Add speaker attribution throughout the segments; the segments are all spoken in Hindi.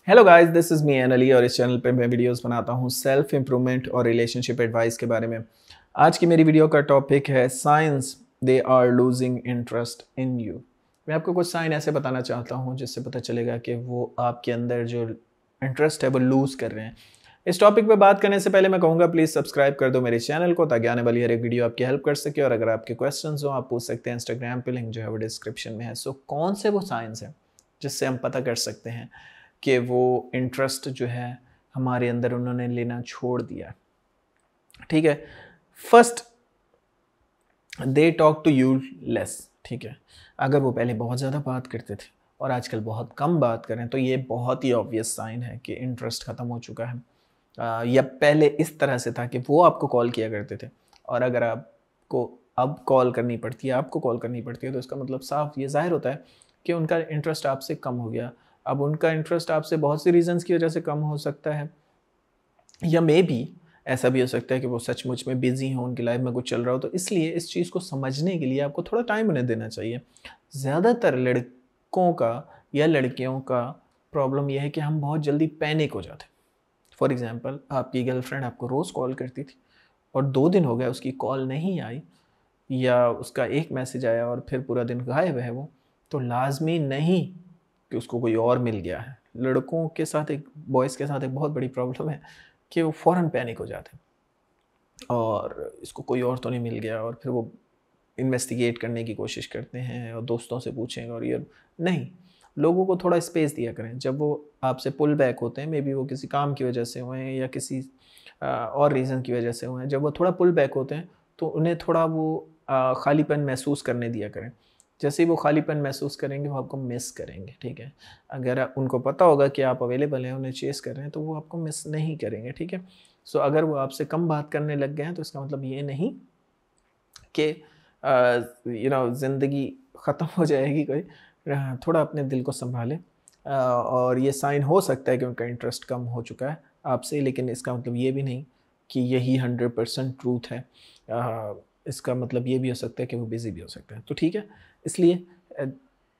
Speaker 1: Hello guys, this is me N Ali और इस चैनल पे मैं वीडियोस बनाता हूँ सेल्फ इम्प्रूवमेंट और रिलेशनशिप एडवाइस के बारे में। आज की मेरी वीडियो का टॉपिक है signs they are losing interest in you. मैं आपको कुछ साइन ऐसे बताना चाहता हूँ जिससे पता चलेगा कि वो आपके अंदर जो इंटरेस्ट है वो लूज़ कर रहे हैं। इस टॉपिक पे बात करने से पहले मैं कहूँगा प्लीज़ सब्सक्राइब कर दो मेरे चैनल को ताकि आने वाली हर एक वीडियो आपकी हेल्प कर सके। और अगर आपके क्वेश्चंस हो आप पूछ सकते हैं इंस्टाग्राम पे, लिंक जो है वो डिस्क्रिप्शन में है। सो कौन से वो साइंस हैं जिससे हम पता कर सकते हैं कि वो इंटरेस्ट जो है हमारे अंदर उन्होंने लेना छोड़ दिया। ठीक है, first, they talk to you less. ठीक है, अगर वो पहले बहुत ज़्यादा बात करते थे और आजकल बहुत कम बात करें तो ये बहुत ही ऑब्वियस साइन है कि इंटरेस्ट ख़त्म हो चुका है। या पहले इस तरह से था कि वो आपको कॉल किया करते थे और अगर आपको अब कॉल करनी पड़ती है, आपको कॉल करनी पड़ती है, तो इसका मतलब साफ ये ज़ाहिर होता है कि उनका इंटरेस्ट आपसे कम हो गया। अब उनका इंटरेस्ट आपसे बहुत सी रीज़न्स की वजह से कम हो सकता है, या मे बी ऐसा भी हो सकता है कि वो सचमुच में बिज़ी हों, उनकी लाइफ में कुछ चल रहा हो। तो इसलिए इस चीज़ को समझने के लिए आपको थोड़ा टाइम उन्हें देना चाहिए। ज़्यादातर लड़कों का या लड़कियों का प्रॉब्लम यह है कि हम बहुत जल्दी पैनिक हो जाते हैं। फॉर एग्ज़ाम्पल, आपकी गर्लफ्रेंड आपको रोज़ कॉल करती थी और 2 दिन हो गए उसकी कॉल नहीं आई, या उसका एक मैसेज आया और फिर पूरा दिन गायब है वो, तो लाज़मी नहीं कि उसको कोई और मिल गया है। लड़कों के साथ एक बॉयज़ के साथ एक बहुत बड़ी प्रॉब्लम है कि वो फ़ौरन पैनिक हो जाते हैं और इसको कोई और तो नहीं मिल गया, और फिर वो इन्वेस्टिगेट करने की कोशिश करते हैं और दोस्तों से पूछेंगे और ये नहीं। लोगों को थोड़ा स्पेस दिया करें। जब वो आपसे पुल बैक होते हैं, मे बी वो किसी काम की वजह से हुए हैं या किसी और रीज़न की वजह से हुए हैं, जब वो थोड़ा पुल बैक होते हैं तो उन्हें थोड़ा वो खालीपन महसूस करने दिया करें। जैसे ही वो खालीपन महसूस करेंगे वो आपको मिस करेंगे। ठीक है, अगर उनको पता होगा कि आप अवेलेबल हैं, उन्हें चेस कर रहे हैं, तो वो आपको मिस नहीं करेंगे। ठीक है, सो अगर वो आपसे कम बात करने लग गए हैं तो इसका मतलब ये नहीं कि ज़िंदगी ख़त्म हो जाएगी कोई। थोड़ा अपने दिल को सँभालें। और ये साइन हो सकता है कि उनका इंटरेस्ट कम हो चुका है आपसे, लेकिन इसका मतलब ये भी नहीं कि यही 100% ट्रूथ है। इसका मतलब ये भी हो सकता है कि वो बिज़ी भी हो सकते हैं। तो ठीक है, इसलिए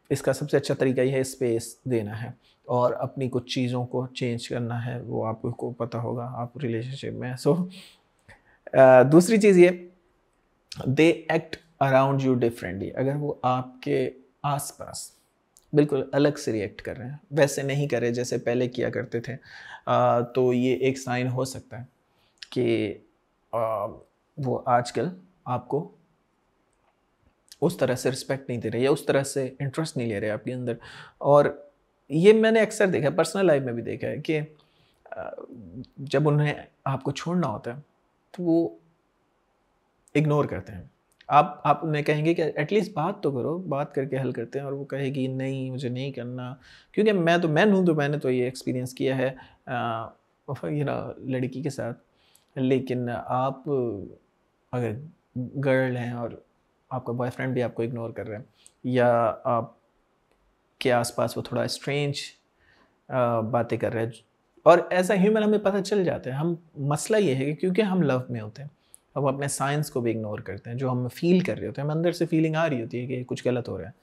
Speaker 1: इसका सबसे अच्छा तरीका ये है स्पेस देना है और अपनी कुछ चीज़ों को चेंज करना है। वो आपको पता होगा, आप रिलेशनशिप में हैं। दूसरी चीज़ ये, they act around you differently. अगर वो आपके आसपास बिल्कुल अलग से रिएक्ट कर रहे हैं, वैसे नहीं कर रहे जैसे पहले किया करते थे, तो ये एक साइन हो सकता है कि आ, वो आजकल आपको उस तरह से रिस्पेक्ट नहीं दे रहे या उस तरह से इंटरेस्ट नहीं ले रहे आपके अंदर। और ये मैंने अक्सर देखा है, पर्सनल लाइफ में भी देखा है कि जब उन्हें आपको छोड़ना होता है तो वो इग्नोर करते हैं। आप उन्हें कहेंगे कि एटलीस्ट बात तो करो, बात करके हल करते हैं, और वो कहेगी नहीं मुझे नहीं करना, क्योंकि मैं हूँ तो मैंने तो ये एक्सपीरियंस किया है लड़की के साथ। लेकिन आप अगर गर्ल हैं और आपका बॉयफ्रेंड भी आपको इग्नोर कर रहे हैं, या आपके आसपास वो थोड़ा स्ट्रेंज बातें कर रहे हैं, और एज अ ह्यूमन हमें पता चल जाता है। हम मसला ये है कि क्योंकि हम लव में होते हैं, हम अपने साइंस को भी इग्नोर करते हैं। जो हम फील कर रहे होते हैं, हम अंदर से फीलिंग आ रही होती है कि कुछ गलत हो रहा है,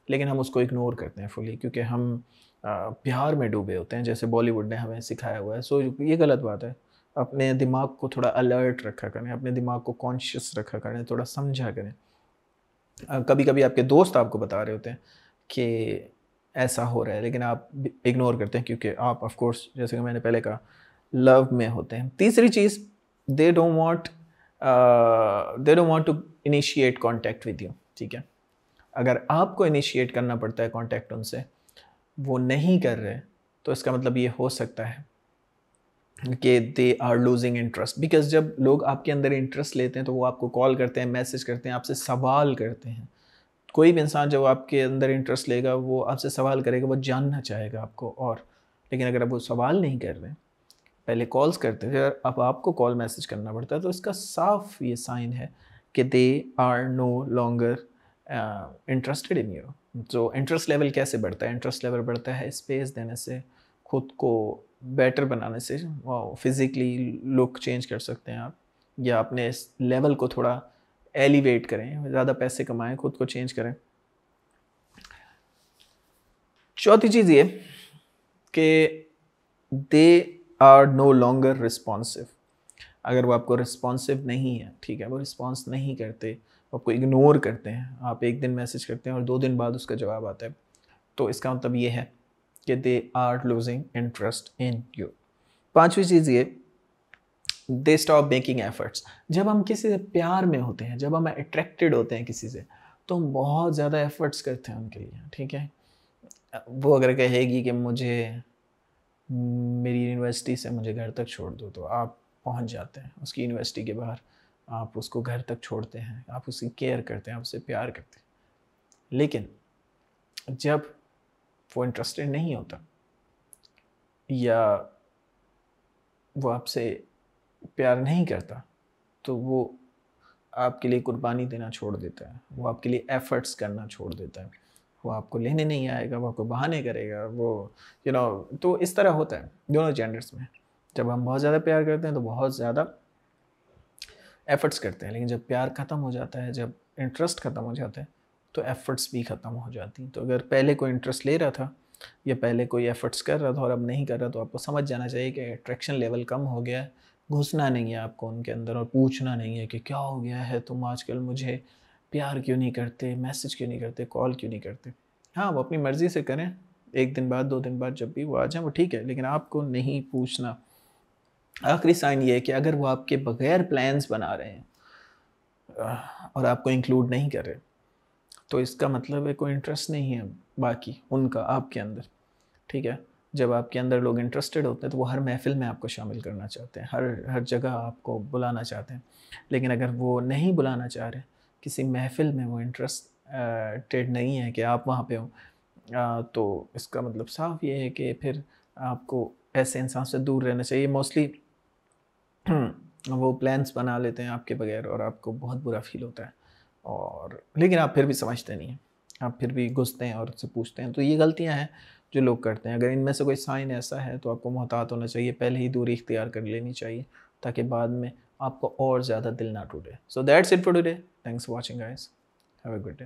Speaker 1: लेकिन हम उसको इग्नोर करते हैं फुली, क्योंकि हम प्यार में डूबे होते हैं जैसे बॉलीवुड ने हमें सिखाया हुआ है। सो ये गलत बात है। अपने दिमाग को थोड़ा अलर्ट रखा करें, अपने दिमाग को कॉन्शियस रखा करें, थोड़ा समझा करें। कभी कभी आपके दोस्त आपको बता रहे होते हैं कि ऐसा हो रहा है, लेकिन आप इग्नोर करते हैं क्योंकि आप ऑफ कोर्स, जैसे कि मैंने पहले कहा, लव में होते हैं। तीसरी चीज़, they don't want to initiate contact with you. ठीक है, अगर आपको इनिशिएट करना पड़ता है कांटेक्ट उनसे, वो नहीं कर रहे, तो इसका मतलब ये हो सकता है कि they are losing interest. Because जब लोग आपके अंदर इंटरेस्ट लेते हैं तो वो आपको कॉल करते हैं, मैसेज करते हैं, आपसे सवाल करते हैं। कोई भी इंसान जब आपके अंदर इंटरेस्ट लेगा वो आपसे सवाल करेगा, वो जानना चाहेगा आपको। और लेकिन अगर अब वो सवाल नहीं कर रहे, पहले कॉल्स करते थे, अब आपको कॉल मैसेज करना पड़ता है, तो इसका साफ ये साइन है कि they are no longer interested in you. जो इंटरेस्ट लेवल कैसे बढ़ता है? इंटरेस्ट लेवल बढ़ता है स्पेस देने से, खुद को बेटर बनाने से। फिज़िकली लुक चेंज कर सकते हैं आप, या अपने लेवल को थोड़ा एलिवेट करें, ज़्यादा पैसे कमाएं, खुद को चेंज करें। चौथी चीज़ ये कि they are no longer responsive. अगर वो आपको रिस्पॉन्सिव नहीं है, ठीक है, वो रिस्पॉन्स नहीं करते, वो आपको इग्नोर करते हैं, आप एक दिन मैसेज करते हैं और 2 दिन बाद उसका जवाब आता है, तो इसका मतलब ये है कि they are losing interest in you. पांचवी चीज़ ये, दे स्टॉप मेकिंग एफर्ट्स। जब हम किसी से प्यार में होते हैं, जब हम अट्रैक्टेड होते हैं किसी से, तो हम बहुत ज़्यादा एफर्ट्स करते हैं उनके लिए, ठीक है। वो अगर कहेगी कि मुझे मेरी यूनिवर्सिटी से मुझे घर तक छोड़ दो, तो आप पहुंच जाते हैं उसकी यूनिवर्सिटी के बाहर, आप उसको घर तक छोड़ते हैं, आप उसकी केयर करते हैं, आप उससे प्यार करते हैं। लेकिन जब वो इंटरेस्टेड नहीं होता या वो आपसे प्यार नहीं करता, तो वो आपके लिए कुर्बानी देना छोड़ देता है, वो आपके लिए एफर्ट्स करना छोड़ देता है, वो आपको लेने नहीं आएगा, वो आपको बहाने करेगा, वो तो इस तरह होता है दोनों जेंडर्स में। जब हम बहुत ज़्यादा प्यार करते हैं तो बहुत ज़्यादा एफर्ट्स करते हैं, लेकिन जब प्यार ख़त्म हो जाता है, जब इंटरेस्ट ख़त्म हो जाता है, तो एफर्ट्स भी ख़त्म हो जाती हैं। तो अगर पहले कोई इंटरेस्ट ले रहा था या पहले कोई एफर्ट्स कर रहा था और अब नहीं कर रहा, तो आपको समझ जाना चाहिए कि अट्रैक्शन लेवल कम हो गया है। घुसना नहीं है आपको उनके अंदर और पूछना नहीं है कि क्या हो गया है, तुम आजकल मुझे प्यार क्यों नहीं करते, मैसेज क्यों नहीं करते, कॉल क्यों नहीं करते। हाँ, वो अपनी मर्ज़ी से करें, 1 दिन बाद 2 दिन बाद जब भी वो आ जाएँ वो ठीक है, लेकिन आपको नहीं पूछना। आखिरी साइन ये है कि अगर वो आपके बगैर प्लान्स बना रहे हैं और आपको इंक्लूड नहीं कर रहे, तो इसका मतलब है कोई इंटरेस्ट नहीं है बाकी उनका आपके अंदर, ठीक है। जब आपके अंदर लोग इंटरेस्टेड होते हैं तो वो हर महफ़िल में आपको शामिल करना चाहते हैं, हर हर जगह आपको बुलाना चाहते हैं। लेकिन अगर वो नहीं बुलाना चाह रहे, किसी महफ़िल में वो इंटरेस्टेड नहीं है कि आप वहाँ पे हों, तो इसका मतलब साफ ये है कि फिर आपको ऐसे इंसान से दूर रहना चाहिए। मोस्टली वो प्लान्स बना लेते हैं आपके बगैर और आपको बहुत बुरा फ़ील होता है, और लेकिन आप फिर भी समझते नहीं हैं, आप फिर भी घुसते हैं और उससे पूछते हैं। तो ये गलतियाँ हैं जो लोग करते हैं। अगर इनमें से कोई साइन ऐसा है तो आपको मोहतात होना चाहिए, पहले ही दूरी इख्तियार कर लेनी चाहिए, ताकि बाद में आपको और ज़्यादा दिल ना टूटे। So that's it for today. Thanks for watching guys. Have a good day.